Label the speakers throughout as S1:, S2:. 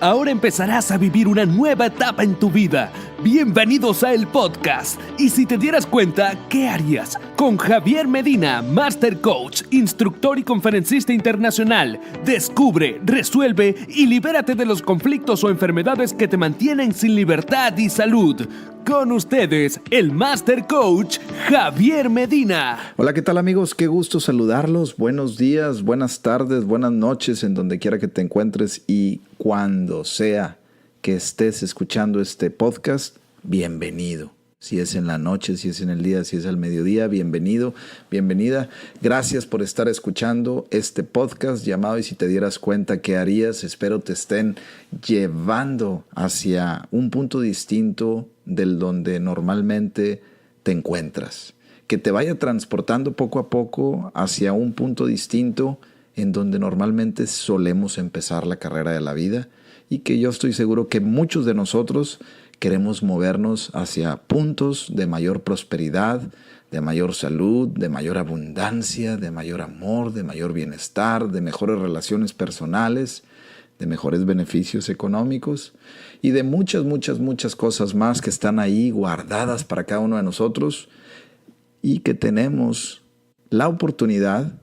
S1: Ahora empezarás a vivir una nueva etapa en tu vida. Bienvenidos a El Podcast. Y si te dieras cuenta, ¿qué harías? Con Javier Medina, Master Coach, instructor y conferencista internacional. Descubre, resuelve y libérate de los conflictos o enfermedades que te mantienen sin libertad y salud. Con ustedes, el Master Coach, Javier Medina.
S2: Hola, ¿qué tal amigos? Qué gusto saludarlos. Buenos días, buenas tardes, buenas noches, en donde quiera que te encuentres y cuando sea que estés escuchando este podcast, bienvenido. Si es en la noche, si es en el día, si es al mediodía, bienvenido, bienvenida. Gracias por estar escuchando este podcast llamado Y si te dieras cuenta, ¿qué harías? Espero te estén llevando hacia un punto distinto del donde normalmente te encuentras. Que te vaya transportando poco a poco hacia un punto distinto en donde normalmente solemos empezar la carrera de la vida y que yo estoy seguro que muchos de nosotros queremos movernos hacia puntos de mayor prosperidad, de mayor salud, de mayor abundancia, de mayor amor, de mayor bienestar, de mejores relaciones personales, de mejores beneficios económicos y de muchas cosas más que están ahí guardadas para cada uno de nosotros y que tenemos la oportunidad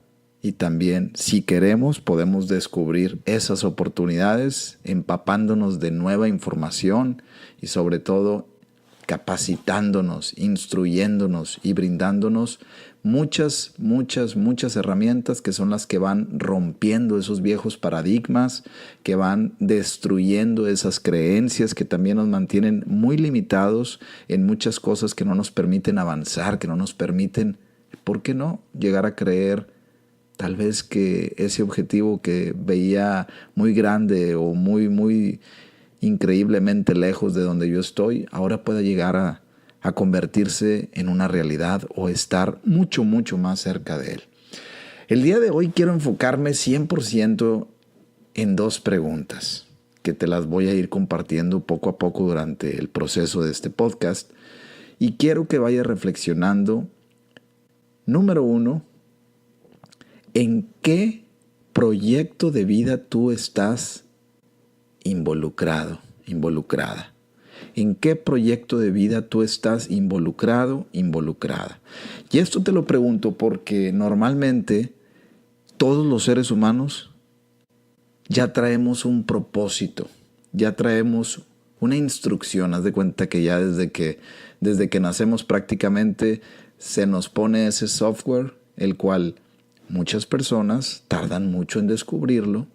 S2: y también, si queremos, podemos descubrir esas oportunidades empapándonos de nueva información y sobre todo capacitándonos, instruyéndonos y brindándonos muchas herramientas que son las que van rompiendo esos viejos paradigmas, que van destruyendo esas creencias que también nos mantienen muy limitados en muchas cosas que no nos permiten avanzar, que no nos permiten, ¿por qué no?, llegar a creer tal vez que ese objetivo que veía muy grande o muy increíblemente lejos de donde yo estoy, ahora pueda llegar a convertirse en una realidad o estar mucho más cerca de él. El día de hoy quiero enfocarme 100% en dos preguntas que te las voy a ir compartiendo poco a poco durante el proceso de este podcast y quiero que vayas reflexionando. Número 1, ¿en qué proyecto de vida tú estás involucrada? ¿En qué proyecto de vida tú estás involucrada? Y esto te lo pregunto porque normalmente todos los seres humanos ya traemos un propósito, ya traemos una instrucción. Haz de cuenta que ya desde que nacemos prácticamente se nos pone ese software, el cual muchas personas tardan mucho en descubrirlo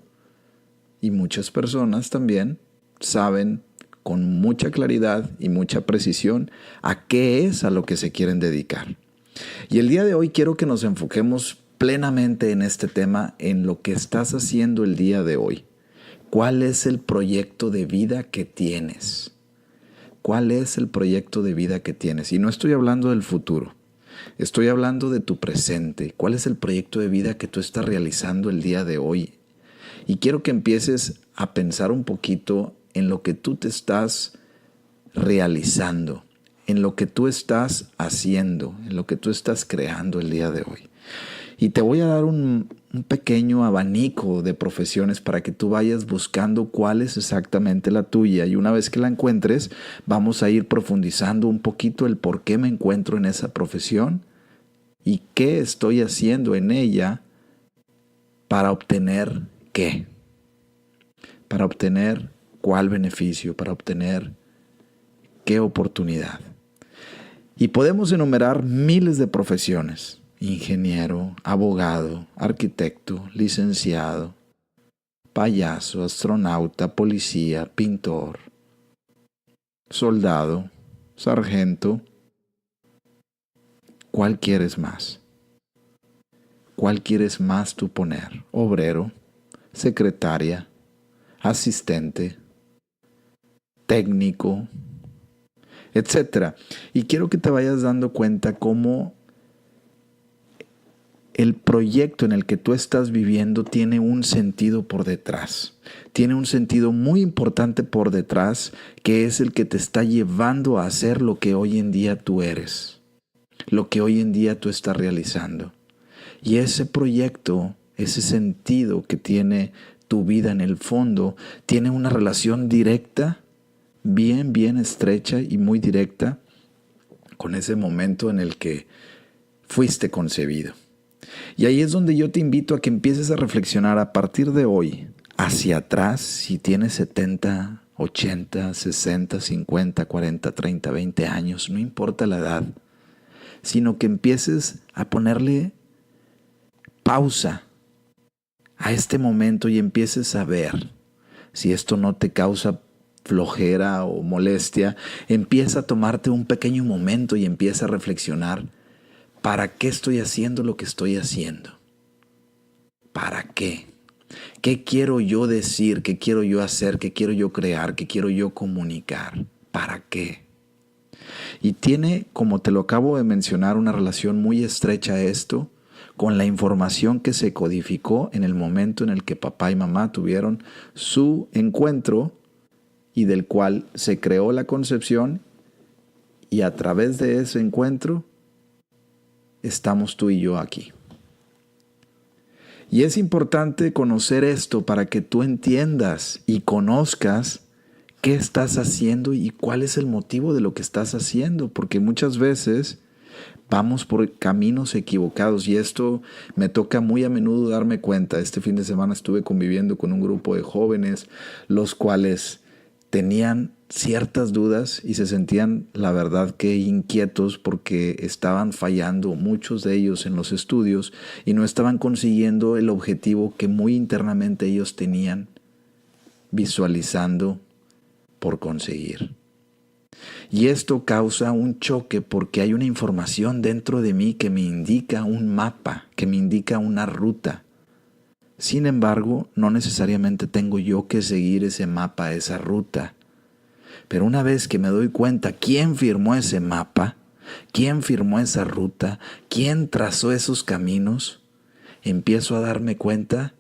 S2: y muchas personas también saben con mucha claridad y mucha precisión a qué es a lo que se quieren dedicar. Y el día de hoy quiero que nos enfoquemos plenamente en este tema, en lo que estás haciendo el día de hoy. ¿Cuál es el proyecto de vida que tienes? ¿Cuál es el proyecto de vida que tienes? Y no estoy hablando del futuro. Estoy hablando de tu presente. ¿Cuál es el proyecto de vida que tú estás realizando el día de hoy? Y quiero que empieces a pensar un poquito en lo que tú te estás realizando, en lo que tú estás haciendo, en lo que tú estás creando el día de hoy. Y te voy a dar un pequeño abanico de profesiones para que tú vayas buscando cuál es exactamente la tuya. Y una vez que la encuentres, vamos a ir profundizando un poquito el por qué me encuentro en esa profesión y qué estoy haciendo en ella para obtener qué. Para obtener cuál beneficio, para obtener qué oportunidad. Y podemos enumerar miles de profesiones: ingeniero, abogado, arquitecto, licenciado, payaso, astronauta, policía, pintor, soldado, sargento. ¿Cuál quieres más? ¿Cuál quieres más tú poner? Obrero, secretaria, asistente, técnico, etcétera. Y quiero que te vayas dando cuenta cómo el proyecto en el que tú estás viviendo tiene un sentido por detrás. Tiene un sentido muy importante por detrás, que es el que te está llevando a hacer lo que hoy en día tú eres, lo que hoy en día tú estás realizando. Y ese proyecto, ese sentido que tiene tu vida en el fondo tiene una relación directa, bien estrecha y muy directa con ese momento en el que fuiste concebido. Y ahí es donde yo te invito a que empieces a reflexionar a partir de hoy hacia atrás, si tienes 70, 80, 60, 50, 40, 30, 20 años, no importa la edad, sino que empieces a ponerle pausa a este momento y empieces a ver si esto no te causa flojera o molestia. Empieza a tomarte un pequeño momento y empieza a reflexionar: ¿para qué estoy haciendo lo que estoy haciendo? ¿Para qué? ¿Qué quiero yo decir? ¿Qué quiero yo hacer? ¿Qué quiero yo crear? ¿Qué quiero yo comunicar? ¿Para qué? Y tiene, como te lo acabo de mencionar, una relación muy estrecha esto con la información que se codificó en el momento en el que papá y mamá tuvieron su encuentro y del cual se creó la concepción, y a través de ese encuentro estamos tú y yo aquí. Y es importante conocer esto para que tú entiendas y conozcas qué estás haciendo y cuál es el motivo de lo que estás haciendo, porque muchas veces vamos por caminos equivocados y esto me toca muy a menudo darme cuenta. Este fin de semana estuve conviviendo con un grupo de jóvenes, los cuales tenían ciertas dudas y se sentían, la verdad, que inquietos porque estaban fallando muchos de ellos en los estudios y no estaban consiguiendo el objetivo que muy internamente ellos tenían visualizando por conseguir. Y esto causa un choque porque hay una información dentro de mí que me indica un mapa, que me indica una ruta. Sin embargo, no necesariamente tengo yo que seguir ese mapa, esa ruta. Pero una vez que me doy cuenta quién firmó ese mapa, quién firmó esa ruta, quién trazó esos caminos, empiezo a darme cuenta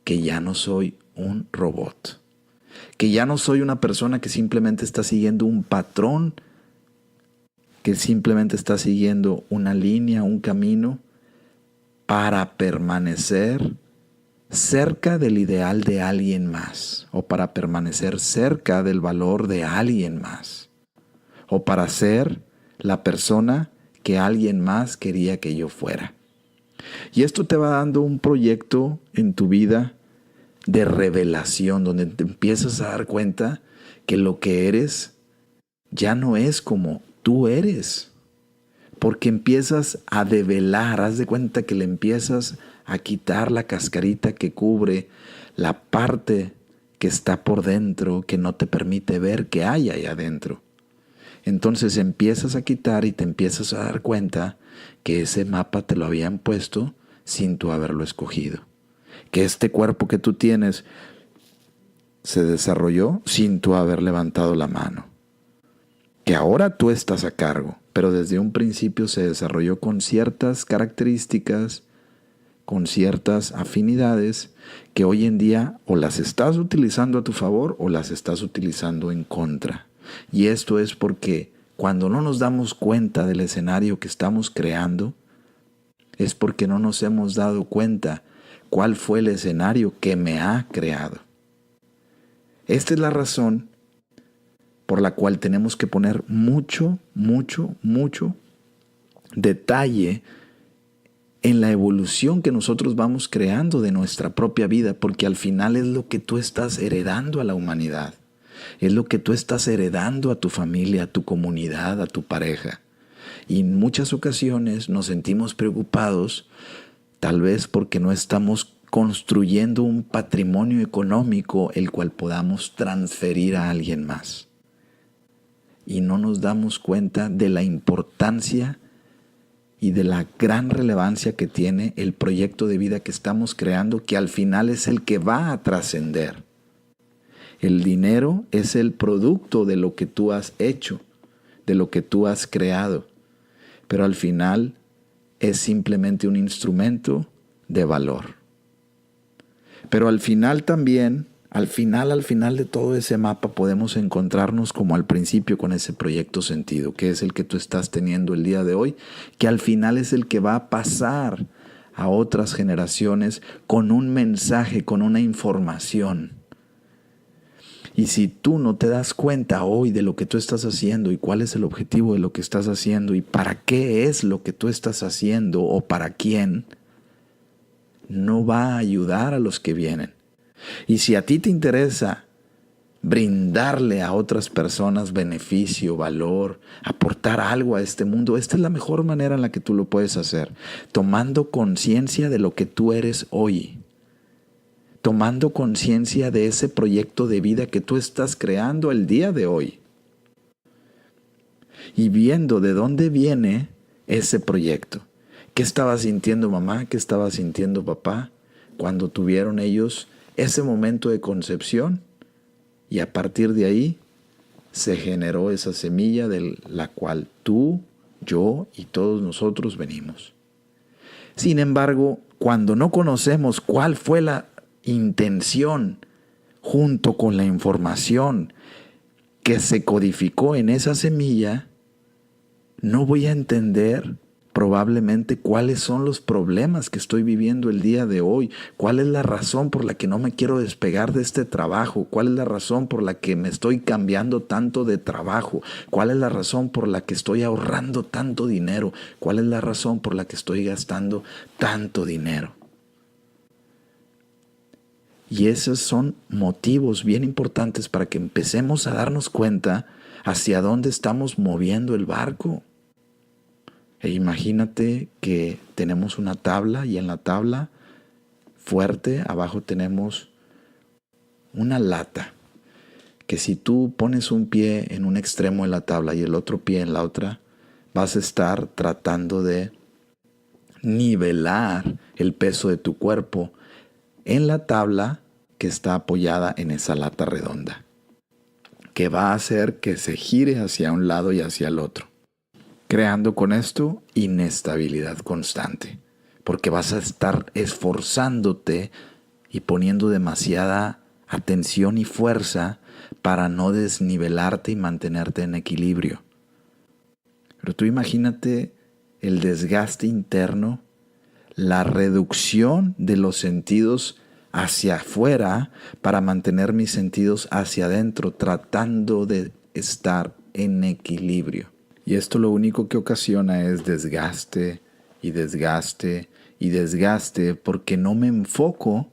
S2: que ya no soy un robot. Que ya no soy una persona que simplemente está siguiendo un patrón, que simplemente está siguiendo una línea, un camino, para permanecer cerca del ideal de alguien más, o para permanecer cerca del valor de alguien más, o para ser la persona que alguien más quería que yo fuera. Y esto te va dando un proyecto en tu vida de revelación, donde te empiezas a dar cuenta que lo que eres ya no es como tú eres, porque empiezas a develar. Haz de cuenta que le empiezas a quitar la cascarita que cubre la parte que está por dentro, que no te permite ver qué hay ahí adentro. Entonces empiezas a quitar y te empiezas a dar cuenta que ese mapa te lo habían puesto sin tú haberlo escogido. Que este cuerpo que tú tienes se desarrolló sin tú haber levantado la mano. Que ahora tú estás a cargo, pero desde un principio se desarrolló con ciertas características, con ciertas afinidades que hoy en día o las estás utilizando a tu favor o las estás utilizando en contra. Y esto es porque cuando no nos damos cuenta del escenario que estamos creando, es porque no nos hemos dado cuenta cuál fue el escenario que me ha creado. Esta es la razón por la cual tenemos que poner mucho detalle en la evolución que nosotros vamos creando de nuestra propia vida, porque al final es lo que tú estás heredando a la humanidad, es lo que tú estás heredando a tu familia, a tu comunidad, a tu pareja. Y en muchas ocasiones nos sentimos preocupados, tal vez porque no estamos construyendo un patrimonio económico el cual podamos transferir a alguien más. Y no nos damos cuenta de la importancia y de la gran relevancia que tiene el proyecto de vida que estamos creando, que al final es el que va a trascender. El dinero es el producto de lo que tú has hecho, de lo que tú has creado, pero al final es simplemente un instrumento de valor. Pero al final también, al final de todo ese mapa podemos encontrarnos como al principio con ese proyecto sentido, que es el que tú estás teniendo el día de hoy, que al final es el que va a pasar a otras generaciones con un mensaje, con una información. Y si tú no te das cuenta hoy de lo que tú estás haciendo y cuál es el objetivo de lo que estás haciendo y para qué es lo que tú estás haciendo o para quién, no va a ayudar a los que vienen. Y si a ti te interesa brindarle a otras personas beneficio, valor, aportar algo a este mundo, esta es la mejor manera en la que tú lo puedes hacer, tomando conciencia de lo que tú eres hoy, tomando conciencia de ese proyecto de vida que tú estás creando el día de hoy y viendo de dónde viene ese proyecto. ¿Qué estaba sintiendo mamá? ¿Qué estaba sintiendo papá cuando tuvieron ellos ese momento de concepción? Y a partir de ahí se generó esa semilla de la cual tú, yo y todos nosotros venimos. Sin embargo, cuando no conocemos cuál fue la intención junto con la información que se codificó en esa semilla, no voy a entender probablemente cuáles son los problemas que estoy viviendo el día de hoy, cuál es la razón por la que no me quiero despegar de este trabajo, cuál es la razón por la que me estoy cambiando tanto de trabajo, cuál es la razón por la que estoy ahorrando tanto dinero, cuál es la razón por la que estoy gastando tanto dinero. Y esos son motivos bien importantes para que empecemos a darnos cuenta hacia dónde estamos moviendo el barco. E imagínate que tenemos una tabla y en la tabla fuerte abajo tenemos una lata que si tú pones un pie en un extremo de la tabla y el otro pie en la otra, vas a estar tratando de nivelar el peso de tu cuerpo en la tabla que está apoyada en esa lata redonda, que va a hacer que se gire hacia un lado y hacia el otro, creando con esto inestabilidad constante, porque vas a estar esforzándote y poniendo demasiada atención y fuerza para no desnivelarte y mantenerte en equilibrio. Pero tú imagínate el desgaste interno, la reducción de los sentidos hacia afuera para mantener mis sentidos hacia adentro, tratando de estar en equilibrio. Y esto lo único que ocasiona es desgaste y desgaste y desgaste porque no me enfoco,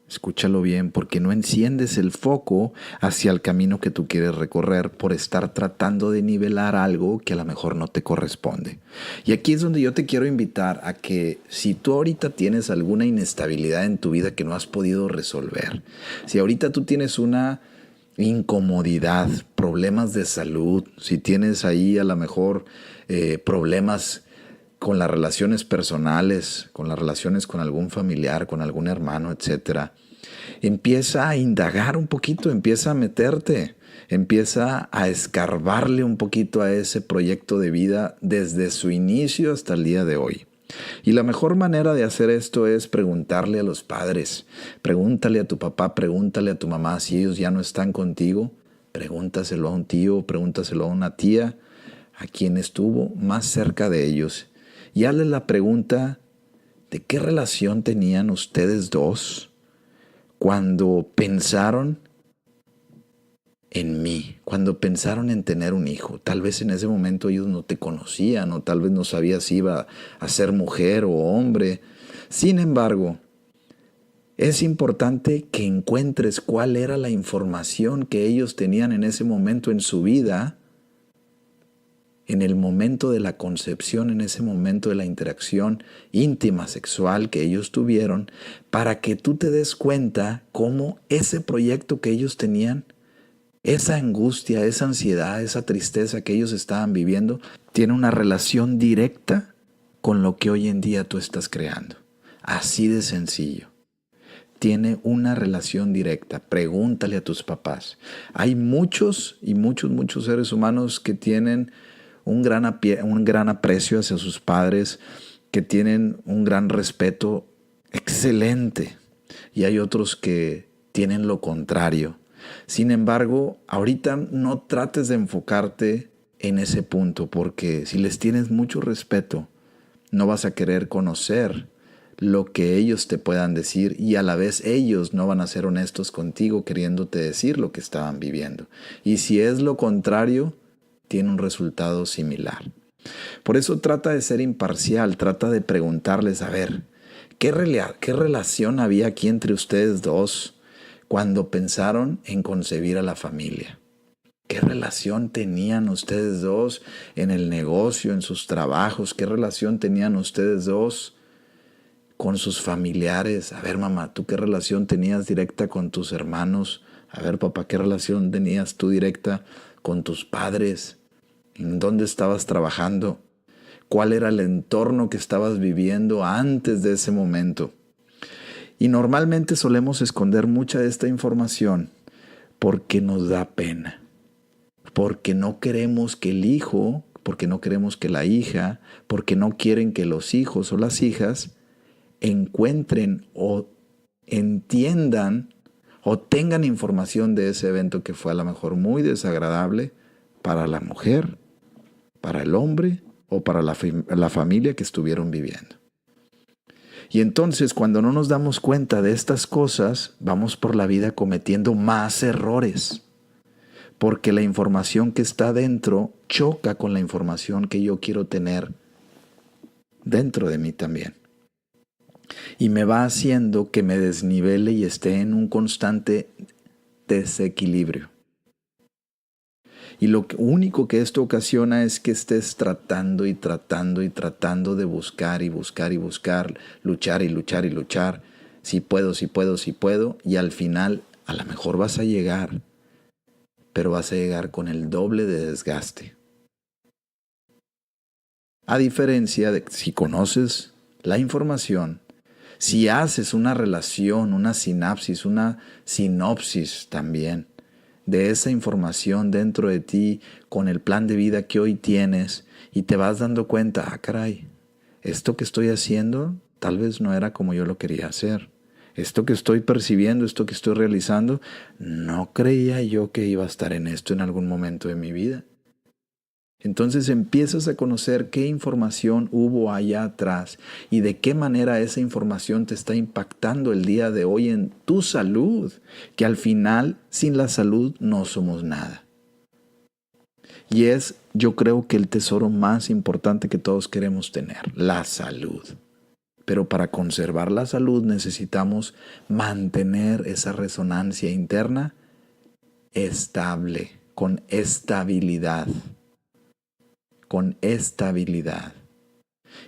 S2: escúchalo bien, porque no enciendes el foco hacia el camino que tú quieres recorrer por estar tratando de nivelar algo que a lo mejor no te corresponde. Y aquí es donde yo te quiero invitar a que si tú ahorita tienes alguna inestabilidad en tu vida que no has podido resolver, si ahorita tú tienes una incomodidad, problemas de salud, si tienes ahí a lo mejor problemas con las relaciones personales, con las relaciones con algún familiar, con algún hermano, etc. Empieza a indagar un poquito, empieza a meterte, empieza a escarbarle un poquito a ese proyecto de vida desde su inicio hasta el día de hoy. Y la mejor manera de hacer esto es preguntarle a los padres, pregúntale a tu papá, pregúntale a tu mamá si ellos ya no están contigo, pregúntaselo a un tío, pregúntaselo a una tía, a quien estuvo más cerca de ellos. Y hazle la pregunta de qué relación tenían ustedes dos cuando pensaron en mí, cuando pensaron en tener un hijo. Tal vez en ese momento ellos no te conocían o tal vez no sabías si iba a ser mujer o hombre. Sin embargo, es importante que encuentres cuál era la información que ellos tenían en ese momento en su vida, en el momento de la concepción, en ese momento de la interacción íntima sexual que ellos tuvieron, para que tú te des cuenta cómo ese proyecto que ellos tenían, esa angustia, esa ansiedad, esa tristeza que ellos estaban viviendo, tiene una relación directa con lo que hoy en día tú estás creando. Así de sencillo. Tiene una relación directa. Pregúntale a tus papás. Hay muchos seres humanos que tienen un gran aprecio hacia sus padres, que tienen un gran respeto excelente. Y hay otros que tienen lo contrario. Sin embargo, ahorita no trates de enfocarte en ese punto, porque si les tienes mucho respeto, no vas a querer conocer lo que ellos te puedan decir y a la vez ellos no van a ser honestos contigo queriéndote decir lo que estaban viviendo. Y si es lo contrario, tiene un resultado similar. Por eso trata de ser imparcial, trata de preguntarles, a ver, ¿qué relación había aquí entre ustedes dos cuando pensaron en concebir a la familia? ¿Qué relación tenían ustedes dos en el negocio, en sus trabajos? ¿Qué relación tenían ustedes dos con sus familiares? A ver, mamá, ¿tú qué relación tenías directa con tus hermanos? A ver, papá, ¿qué relación tenías tú directa con tus padres? ¿En dónde estabas trabajando? ¿Cuál era el entorno que estabas viviendo antes de ese momento? Y normalmente solemos esconder mucha de esta información porque nos da pena. Porque no queremos que el hijo, porque no queremos que la hija, porque no quieren que los hijos o las hijas encuentren o entiendan o tengan información de ese evento que fue a lo mejor muy desagradable para la mujer, para el hombre o para la familia que estuvieron viviendo. Y entonces cuando no nos damos cuenta de estas cosas, vamos por la vida cometiendo más errores. Porque la información que está dentro choca con la información que yo quiero tener dentro de mí también. Y me va haciendo que me desnivele y esté en un constante desequilibrio. Y lo único que esto ocasiona es que estés tratando y tratando y tratando de buscar y buscar y buscar, luchar y luchar y luchar. Si puedo, si puedo, si puedo. Y al final a lo mejor vas a llegar, pero vas a llegar con el doble de desgaste. A diferencia de si conoces la información, si haces una relación, una sinapsis, una sinopsis también de esa información dentro de ti con el plan de vida que hoy tienes y te vas dando cuenta, caray, esto que estoy haciendo tal vez no era como yo lo quería hacer. Esto que estoy percibiendo, esto que estoy realizando, no creía yo que iba a estar en esto en algún momento de mi vida. Entonces empiezas a conocer qué información hubo allá atrás y de qué manera esa información te está impactando el día de hoy en tu salud, que al final sin la salud no somos nada. Y es, yo creo que el tesoro más importante que todos queremos tener, la salud. Pero para conservar la salud necesitamos mantener esa resonancia interna estable, con estabilidad.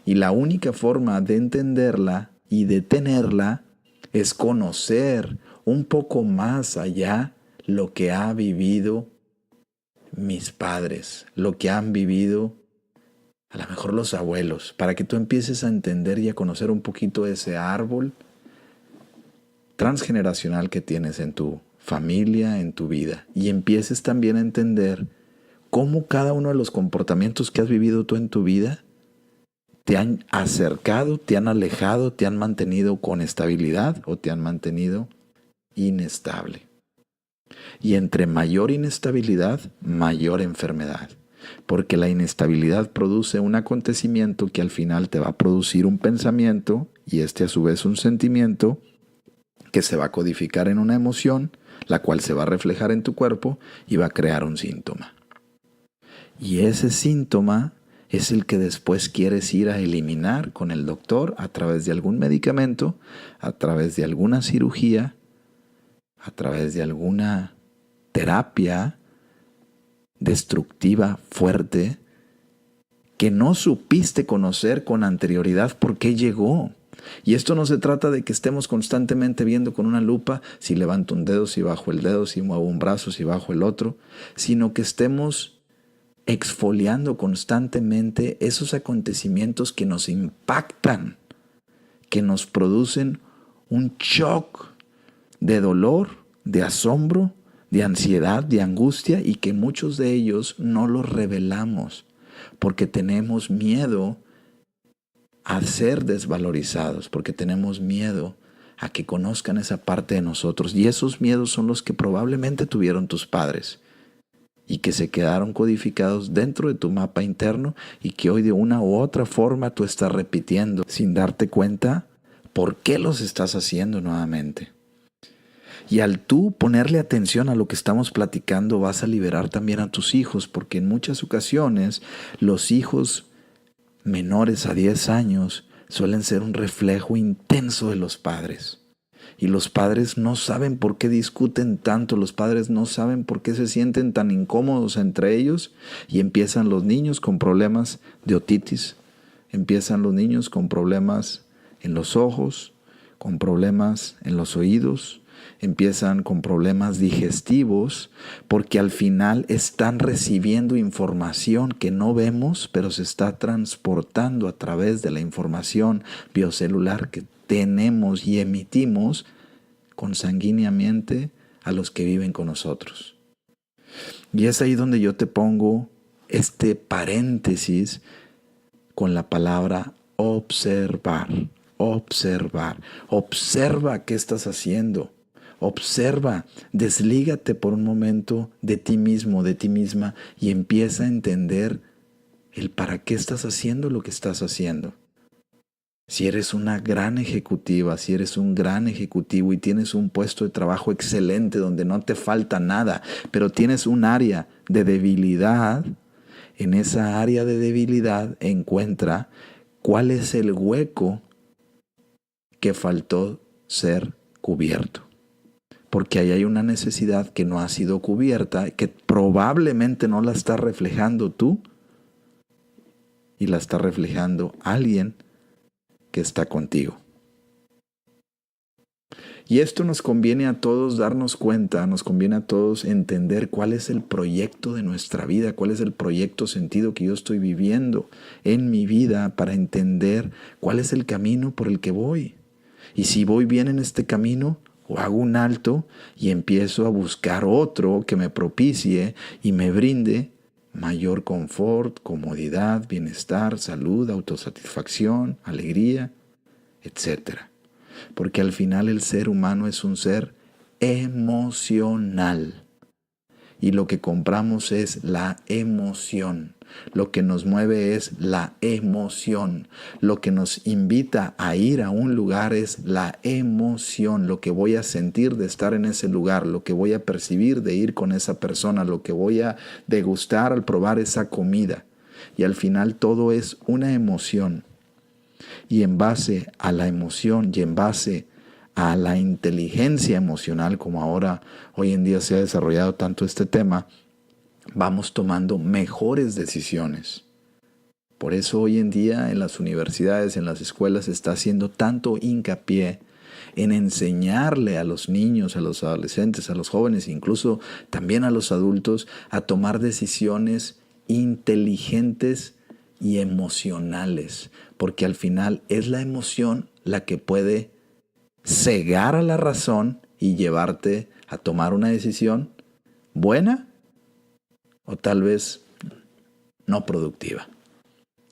S2: Y la única forma de entenderla y de tenerla es conocer un poco más allá lo que ha vivido mis padres, lo que han vivido a lo mejor los abuelos, para que tú empieces a entender y a conocer un poquito ese árbol transgeneracional que tienes en tu familia, en tu vida, y empieces también a entender cómo cada uno de los comportamientos que has vivido tú en tu vida te han acercado, te han alejado, te han mantenido con estabilidad o te han mantenido inestable. Y entre mayor inestabilidad, mayor enfermedad. Porque la inestabilidad produce un acontecimiento que al final te va a producir un pensamiento y este a su vez un sentimiento que se va a codificar en una emoción, la cual se va a reflejar en tu cuerpo y va a crear un síntoma. Y ese síntoma es el que después quieres ir a eliminar con el doctor a través de algún medicamento, a través de alguna cirugía, a través de alguna terapia destructiva, fuerte, que no supiste conocer con anterioridad por qué llegó. Y esto no se trata de que estemos constantemente viendo con una lupa si levanto un dedo, si bajo el dedo, si muevo un brazo, si bajo el otro, sino que estemos exfoliando constantemente esos acontecimientos que nos impactan, que nos producen un shock de dolor, de asombro, de ansiedad, de angustia, y que muchos de ellos no los revelamos porque tenemos miedo a ser desvalorizados, porque tenemos miedo a que conozcan esa parte de nosotros. Y esos miedos son los que probablemente tuvieron tus padres y que se quedaron codificados dentro de tu mapa interno y que hoy de una u otra forma tú estás repitiendo sin darte cuenta ¿Por qué los estás haciendo nuevamente? Y al tú ponerle atención a lo que estamos platicando, vas a liberar también a tus hijos, porque en muchas ocasiones los hijos menores a 10 años suelen ser un reflejo intenso de los padres. Y los padres no saben por qué discuten tanto, los padres no saben por qué se sienten tan incómodos entre ellos, y empiezan los niños con problemas de otitis, empiezan los niños con problemas en los ojos, con problemas en los oídos, empiezan con problemas digestivos, porque al final están recibiendo información que no vemos, pero se está transportando a través de la información biocelular que tenemos y emitimos consanguíneamente a los que viven con nosotros. Y es ahí donde yo te pongo este paréntesis con la palabra observar. Observar. Observa qué estás haciendo. Observa, deslígate por un momento de ti mismo, de ti misma, y empieza a entender el para qué estás haciendo lo que estás haciendo. Si eres una gran ejecutiva, si eres un gran ejecutivo y tienes un puesto de trabajo excelente donde no te falta nada, pero tienes un área de debilidad, en esa área de debilidad encuentra cuál es el hueco que faltó ser cubierto. Porque ahí hay una necesidad que no ha sido cubierta, que probablemente no la estás reflejando tú y la está reflejando alguien que está contigo. Y esto nos conviene a todos darnos cuenta, nos conviene a todos entender cuál es el proyecto de nuestra vida, cuál es el proyecto sentido que yo estoy viviendo en mi vida, para entender cuál es el camino por el que voy. Y si voy bien en este camino, o hago un alto y empiezo a buscar otro que me propicie y me brinde mayor confort, comodidad, bienestar, salud, autosatisfacción, alegría, etc. Porque al final el ser humano es un ser emocional. Y lo que compramos es la emoción. Lo que nos mueve es la emoción. Lo que nos invita a ir a un lugar es la emoción. Lo que voy a sentir de estar en ese lugar. Lo que voy a percibir de ir con esa persona. Lo que voy a degustar al probar esa comida. Y al final todo es una emoción. Y en base a la emoción y en base a la inteligencia emocional, como ahora hoy en día se ha desarrollado tanto este tema, vamos tomando mejores decisiones. Por eso hoy en día en las universidades, en las escuelas, se está haciendo tanto hincapié en enseñarle a los niños, a los adolescentes, a los jóvenes, incluso también a los adultos, a tomar decisiones inteligentes y emocionales, porque al final es la emoción la que puede cegar a la razón y llevarte a tomar una decisión buena o tal vez no productiva.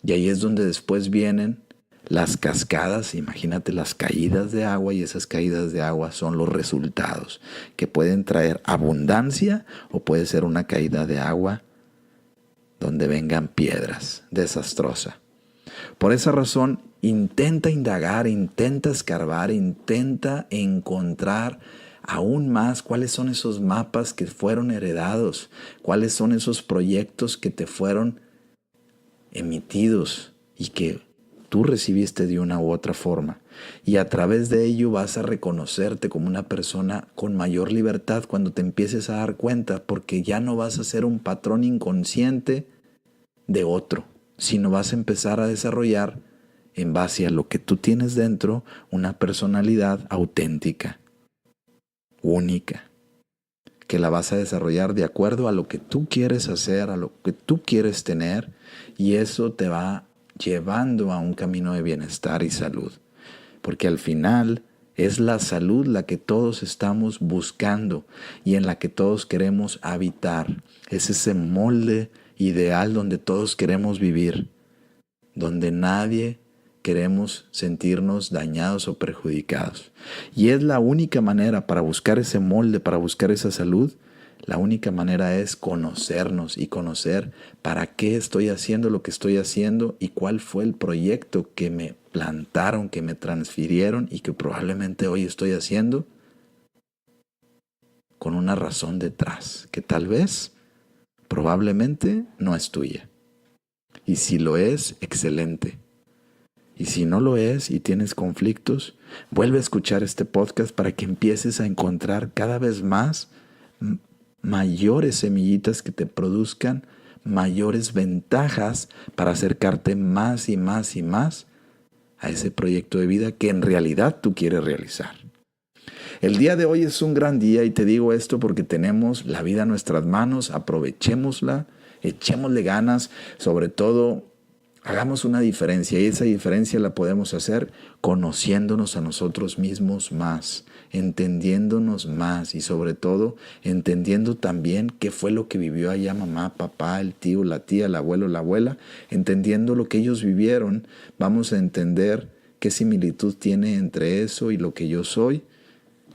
S2: Y ahí es donde después vienen las cascadas, imagínate las caídas de agua, y esas caídas de agua son los resultados que pueden traer abundancia o puede ser una caída de agua donde vengan piedras, desastrosa. Por esa razón, intenta indagar, intenta escarbar, intenta encontrar aún más cuáles son esos mapas que fueron heredados, cuáles son esos proyectos que te fueron emitidos y que tú recibiste de una u otra forma. Y a través de ello vas a reconocerte como una persona con mayor libertad cuando te empieces a dar cuenta, porque ya no vas a ser un patrón inconsciente de otro, sino vas a empezar a desarrollar, en base a lo que tú tienes dentro, una personalidad auténtica, única, que la vas a desarrollar de acuerdo a lo que tú quieres hacer, a lo que tú quieres tener, y eso te va llevando a un camino de bienestar y salud. Porque al final es la salud la que todos estamos buscando y en la que todos queremos habitar. Es ese molde ideal donde todos queremos vivir, donde nadie queremos sentirnos dañados o perjudicados. Y es la única manera para buscar ese molde, para buscar esa salud. La única manera es conocernos y conocer para qué estoy haciendo lo que estoy haciendo y cuál fue el proyecto que me implantaron, que me transfirieron y que probablemente hoy estoy haciendo con una razón detrás, que tal vez, probablemente no es tuya. Y si lo es, excelente. Y si no lo es y tienes conflictos, vuelve a escuchar este podcast para que empieces a encontrar cada vez más mayores semillitas que te produzcan mayores ventajas para acercarte más y más y más a ese proyecto de vida que en realidad tú quieres realizar. El día de hoy es un gran día y te digo esto porque tenemos la vida en nuestras manos, aprovechémosla, echémosle ganas, sobre todo hagamos una diferencia y esa diferencia la podemos hacer conociéndonos a nosotros mismos más, entendiéndonos más y sobre todo entendiendo también qué fue lo que vivió allá mamá, papá, el tío, la tía, el abuelo, la abuela. Entendiendo lo que ellos vivieron, vamos a entender qué similitud tiene entre eso y lo que yo soy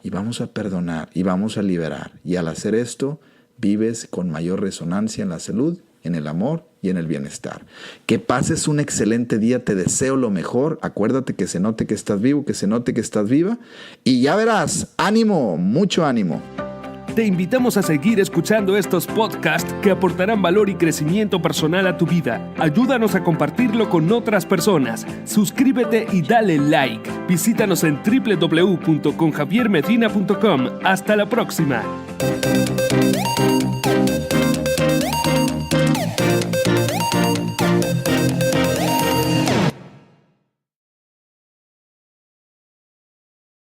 S2: y vamos a perdonar y vamos a liberar. Y al hacer esto, vives con mayor resonancia en la salud, en el amor y en el bienestar. Que pases un excelente día, te deseo lo mejor. Acuérdate que se note que estás vivo, que se note que estás viva. Y ya verás, ánimo, mucho ánimo.
S1: Te invitamos a seguir escuchando estos podcasts que aportarán valor y crecimiento personal a tu vida. Ayúdanos a compartirlo con otras personas. Suscríbete y dale like. Visítanos en www.conjaviermedina.com. Hasta la próxima.